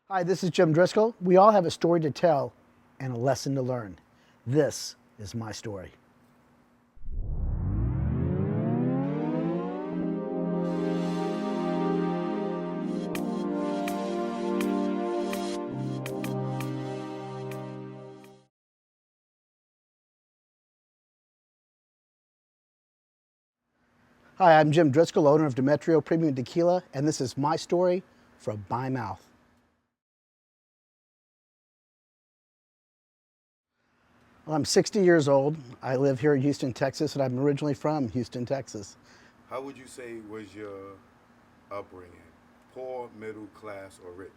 Hi, this is Jim Driscoll. We all have a story to tell and a lesson to learn. This is my story. Hi, I'm Jim Driscoll, owner of Demetrio Premium Tequila, and this is my story from my mouth. Well, I'm 60 years old. I live here in Houston, Texas, and I'm originally from Houston, Texas. How would you say was your upbringing? Poor, middle class, or rich?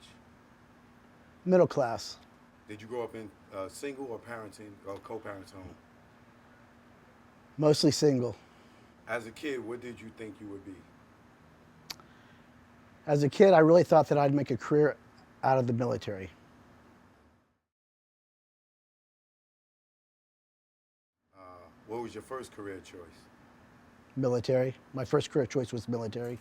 Middle class, Did you grow up in single or parenting or co-parents home? mostly single. As a kid, what did you think you would be? As a kid, I really thought that I'd make a career out of the military. What was your first career choice? Military. My first career choice was military.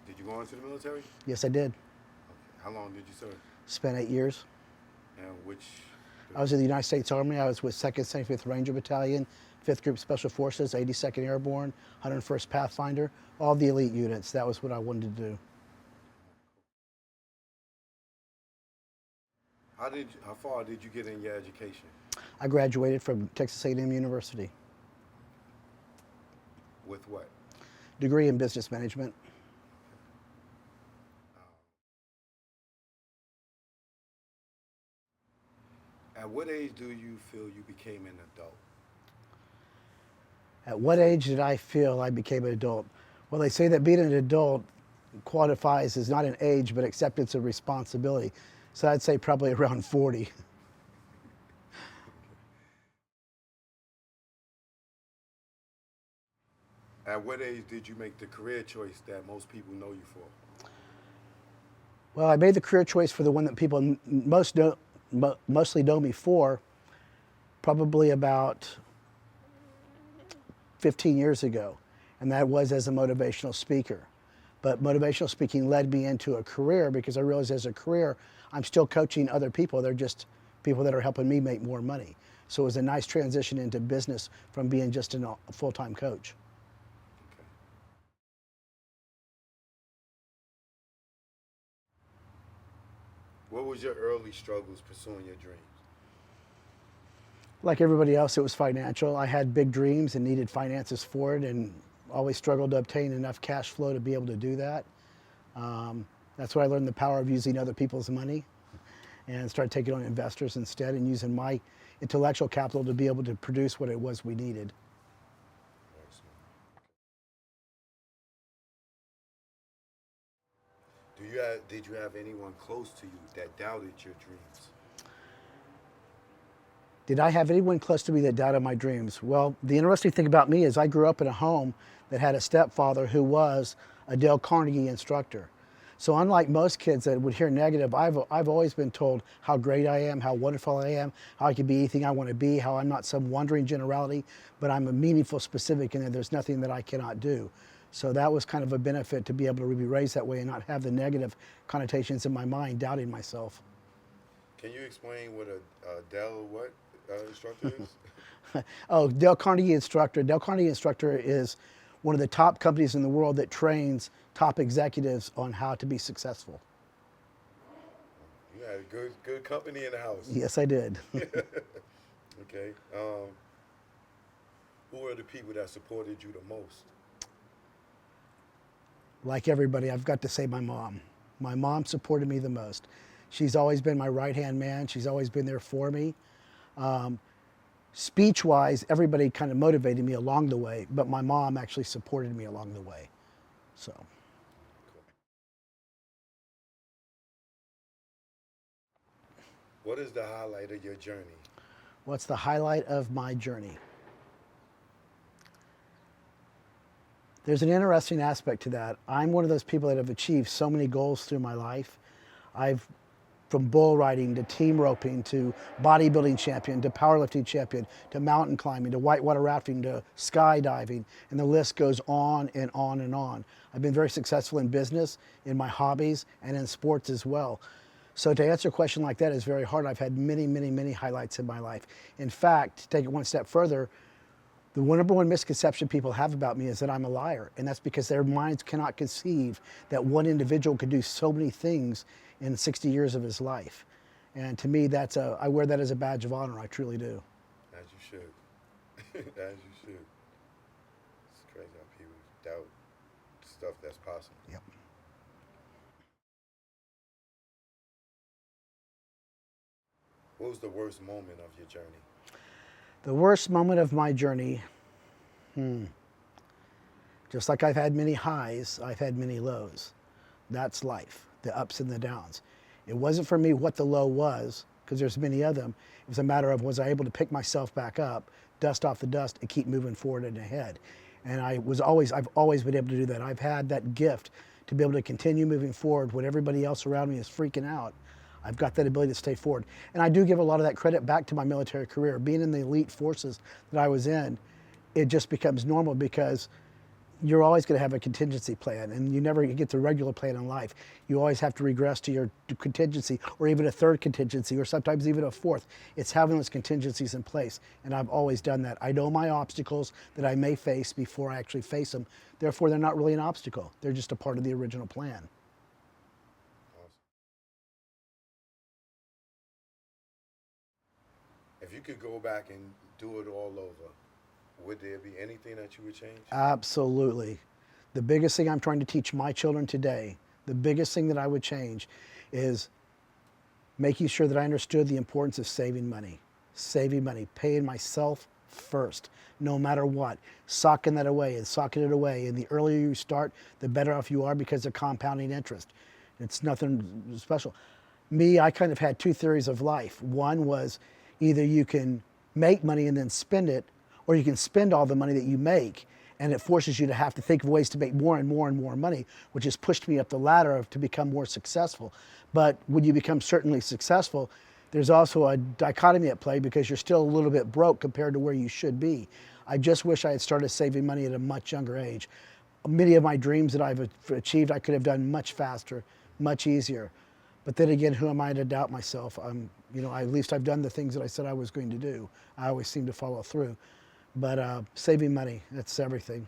Did you go into the military? Okay. Yes, I did. How long did you serve? Spent 8 years. And which? I was in the United States Army. I was with 2nd 75th Ranger Battalion, 5th Group Special Forces, 82nd Airborne, 101st Pathfinder, all the elite units. That was what I wanted to do. How far did you get in your education? I graduated from Texas A&M University, With what? degree in business management. At what age do you feel you became an adult? At what age did I feel I became an adult? Well, they say that being an adult qualifies as not an age, but acceptance of responsibility. So I'd say probably around 40. At what age did you make the career choice that most people know you for? Well, I made the career choice for the one that people mostly know me for, probably about 15 years ago, and that was as a motivational speaker. But motivational speaking led me into a career because I realized as a career, I'm still coaching other people. They're just people that are helping me make more money. So it was a nice transition into business from being just a full-time coach. Okay. What was your early struggles pursuing your dreams? Like everybody else, it was financial. I had big dreams and needed finances for it, and always struggled to obtain enough cash flow to be able to do that. That's where I learned the power of using other people's money and started taking on investors instead and using my intellectual capital to be able to produce what it was we needed. Excellent. Did you have anyone close to you that doubted your dreams? Did I have anyone close to me that doubted my dreams? Well, the interesting thing about me is I grew up in a home that had a stepfather who was a Dale Carnegie instructor. So unlike most kids that would hear negative, I've always been told how great I am, how wonderful I am, how I can be anything I want to be, how I'm not some wandering generality, but I'm a meaningful specific and that there's nothing that I cannot do. So that was kind of a benefit to be able to be raised that way and not have the negative connotations in my mind doubting myself. Can you explain what a Dell instructor is? Oh, Dale Carnegie instructor. Dale Carnegie instructor is one of the top companies in the world that trains top executives on how to be successful. You had a good company in the house. Yes, I did. Okay. Who are the people that supported you the most? Like everybody, I've got to say my mom. My mom supported me the most. She's always been my right-hand man. She's always been there for me. Speech-wise, everybody kind of motivated me along the way, but my mom actually supported me along the way. So. What is the highlight of your journey? What's the highlight of my journey? There's an interesting aspect to that. I'm one of those people that have achieved so many goals through my life. from bull riding to team roping to bodybuilding champion to powerlifting champion to mountain climbing to whitewater rafting to skydiving, and the list goes on and on and on. I've been very successful in business, in my hobbies, and in sports as well. So to answer a question like that is very hard. I've had many, many, many highlights in my life. In fact, to take it one step further, the number one misconception people have about me is that I'm a liar. And that's because their minds cannot conceive that one individual could do so many things in 60 years of his life. And to me, I wear that as a badge of honor. I truly do. As you should. As you should. It's crazy how people doubt stuff that's possible. Yep. What was the worst moment of your journey? The worst moment of my journey, just like I've had many highs, I've had many lows. That's life, the ups and the downs. It wasn't for me what the low was, because there's many of them. It was a matter of, was I able to pick myself back up, dust off the dust, and keep moving forward and ahead. And I've always been able to do that. I've had that gift to be able to continue moving forward when everybody else around me is freaking out. I've got that ability to stay forward. And I do give a lot of that credit back to my military career. Being in the elite forces that I was in, it just becomes normal because you're always going to have a contingency plan, and you never get the regular plan in life. You always have to regress to your contingency, or even a third contingency, or sometimes even a fourth. It's having those contingencies in place, and I've always done that. I know my obstacles that I may face before I actually face them. Therefore, they're not really an obstacle. They're just a part of the original plan. If you could go back and do it all over, would there be anything that you would change? Absolutely. The biggest thing I'm trying to teach my children today, the biggest thing that I would change is making sure that I understood the importance of saving money, paying myself first, no matter what, socking that away and socking it away. And the earlier you start, the better off you are because of compounding interest. It's nothing special. Me, I kind of had two theories of life. One was either you can make money and then spend it, or you can spend all the money that you make, and it forces you to have to think of ways to make more and more and more money, which has pushed me up the ladder to become more successful. But when you become certainly successful, there's also a dichotomy at play because you're still a little bit broke compared to where you should be. I just wish I had started saving money at a much younger age. Many of my dreams that I've achieved, I could have done much faster, much easier. But then again, who am I to doubt myself? At least I've done the things that I said I was going to do. I always seem to follow through. But saving money, that's everything.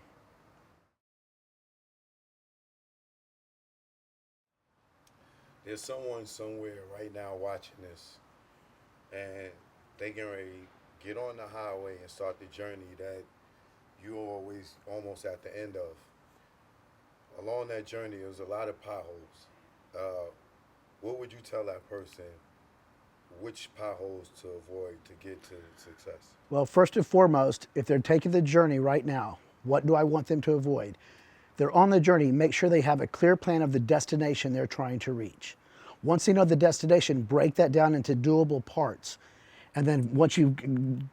There's someone somewhere right now watching this, and they getting ready to get on the highway and start the journey that you're always almost at the end of. Along that journey, there's a lot of potholes. What would you tell that person? Which potholes to avoid to get to success? Well, first and foremost, if they're taking the journey right now, what do I want them to avoid? They're on the journey, make sure they have a clear plan of the destination they're trying to reach. Once they know the destination, break that down into doable parts. And then once you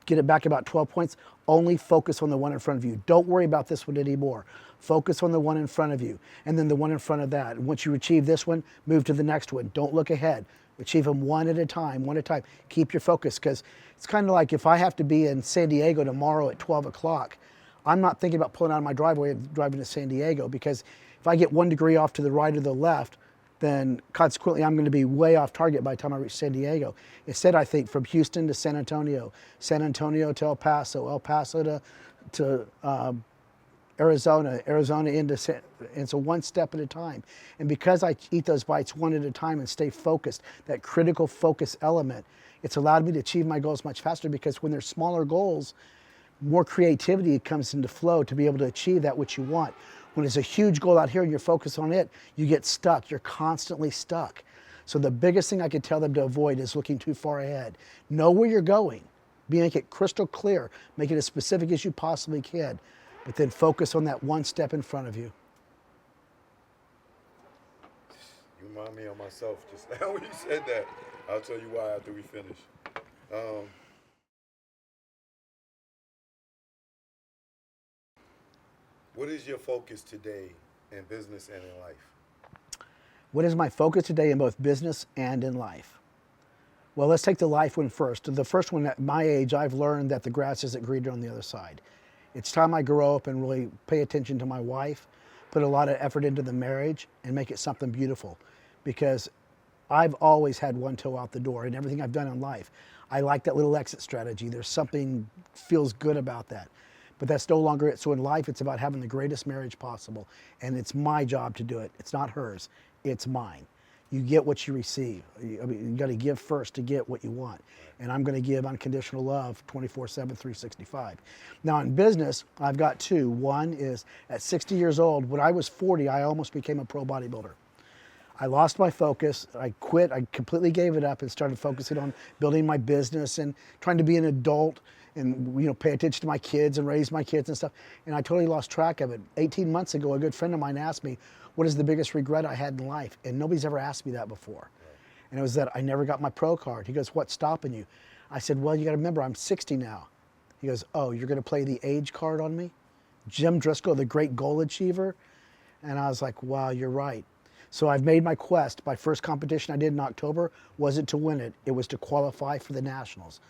get it back about 12 points, only focus on the one in front of you. Don't worry about this one anymore. Focus on the one in front of you, and then the one in front of that. Once you achieve this one, move to the next one. Don't look ahead. Achieve them one at a time, one at a time. Keep your focus, because it's kind of like if I have to be in San Diego tomorrow at 12 o'clock, I'm not thinking about pulling out of my driveway and driving to San Diego, because if I get 1 degree off to the right or the left, then consequently I'm going to be way off target by the time I reach San Diego. Instead, I think from Houston to San Antonio to El Paso to Arizona into, and so one step at a time. And because I eat those bites one at a time and stay focused, that critical focus element, it's allowed me to achieve my goals much faster, because when there's smaller goals, more creativity comes into flow to be able to achieve that which you want. When there's a huge goal out here and you're focused on it, you get stuck. You're constantly stuck. So the biggest thing I could tell them to avoid is looking too far ahead. Know where you're going. Make it crystal clear. Make it as specific as you possibly can. But then focus on that one step in front of you. You remind me of myself just now when you said that. I'll tell you why after we finish. What is your focus today in business and in life? What is my focus today in both business and in life? Well, let's take the life one first. The first one, at my age, I've learned that the grass isn't greener on the other side. It's time I grow up and really pay attention to my wife, put a lot of effort into the marriage, and make it something beautiful. Because I've always had one toe out the door in everything I've done in life. I like that little exit strategy. There's something feels good about that. But that's no longer it. So in life, it's about having the greatest marriage possible. And it's my job to do it. It's not hers. It's mine. You get what you receive. I mean, you got to give first to get what you want. And I'm going to give unconditional love 24/7, 365. Now in business, I've got two. One is at 60 years old, when I was 40, I almost became a pro bodybuilder. I lost my focus. I quit. I completely gave it up and started focusing on building my business and trying to be an adult and pay attention to my kids and raise my kids and stuff. And I totally lost track of it. 18 months ago, a good friend of mine asked me, what is the biggest regret I had in life? And nobody's ever asked me that before. And it was that I never got my pro card. He goes, what's stopping you? I said, well, you got to remember, I'm 60 now. He goes, oh, you're going to play the age card on me? Jim Dresco, the great goal achiever? And I was like, wow, you're right. So I've made my quest. My first competition I did in October wasn't to win it. It was to qualify for the Nationals.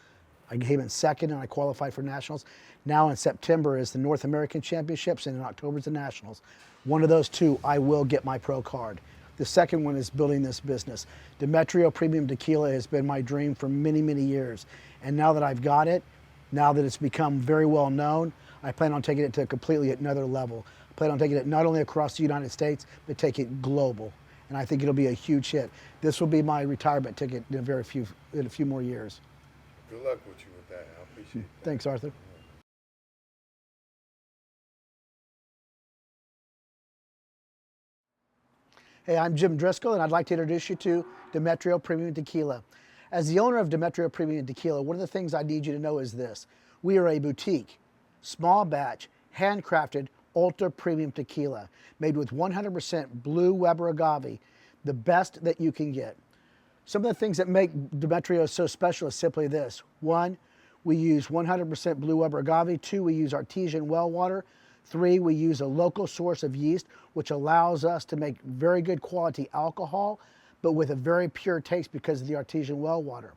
I came in second and I qualified for Nationals. Now in September is the North American Championships and in October is the Nationals. One of those two, I will get my pro card. The second one is building this business. Demetrio Premium Tequila has been my dream for many, many years. And now that I've got it, now that it's become very well known, I plan on taking it to completely another level. I plan on taking it not only across the United States, but take it global. And I think it'll be a huge hit. This will be my retirement ticket in a few more years. Good luck with you with that. I appreciate that. Thanks, Arthur. Hey, I'm Jim Driscoll, and I'd like to introduce you to Demetrio Premium Tequila. As the owner of Demetrio Premium Tequila, one of the things I need you to know is this. We are a boutique, small batch, handcrafted, ultra premium tequila made with 100% blue Weber agave, the best that you can get. Some of the things that make Demetrio so special is simply this. One, we use 100% blue Weber agave. Two, we use artesian well water. Three, we use a local source of yeast, which allows us to make very good quality alcohol, but with a very pure taste because of the artesian well water.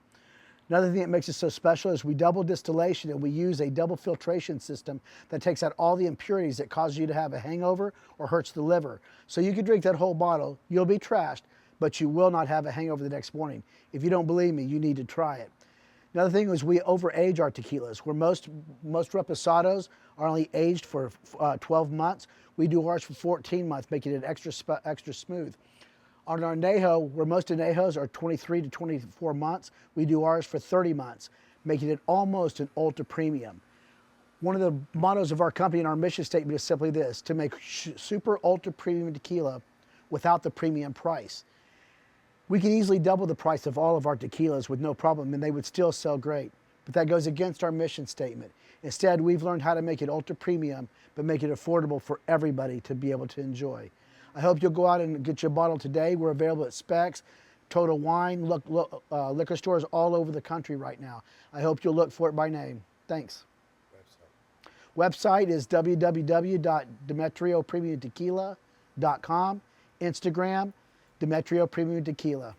Another thing that makes it so special is we double distillation and we use a double filtration system that takes out all the impurities that cause you to have a hangover or hurts the liver. So you can drink that whole bottle, you'll be trashed, but you will not have a hangover the next morning. If you don't believe me, you need to try it. Another thing is we overage our tequilas. Where most reposados are only aged for 12 months, we do ours for 14 months, making it extra smooth. On our añejo, where most añejos are 23 to 24 months, we do ours for 30 months, making it almost an ultra premium. One of the mottos of our company and our mission statement is simply this, to make super ultra premium tequila without the premium price. We could easily double the price of all of our tequilas with no problem and they would still sell great. But that goes against our mission statement. Instead, we've learned how to make it ultra premium, but make it affordable for everybody to be able to enjoy. I hope you'll go out and get your bottle today. We're available at Specs, Total Wine, liquor stores all over the country right now. I hope you'll look for it by name. Thanks. Website is www.demetriopremiumtequila.com. Instagram, Demetrio Premium Tequila.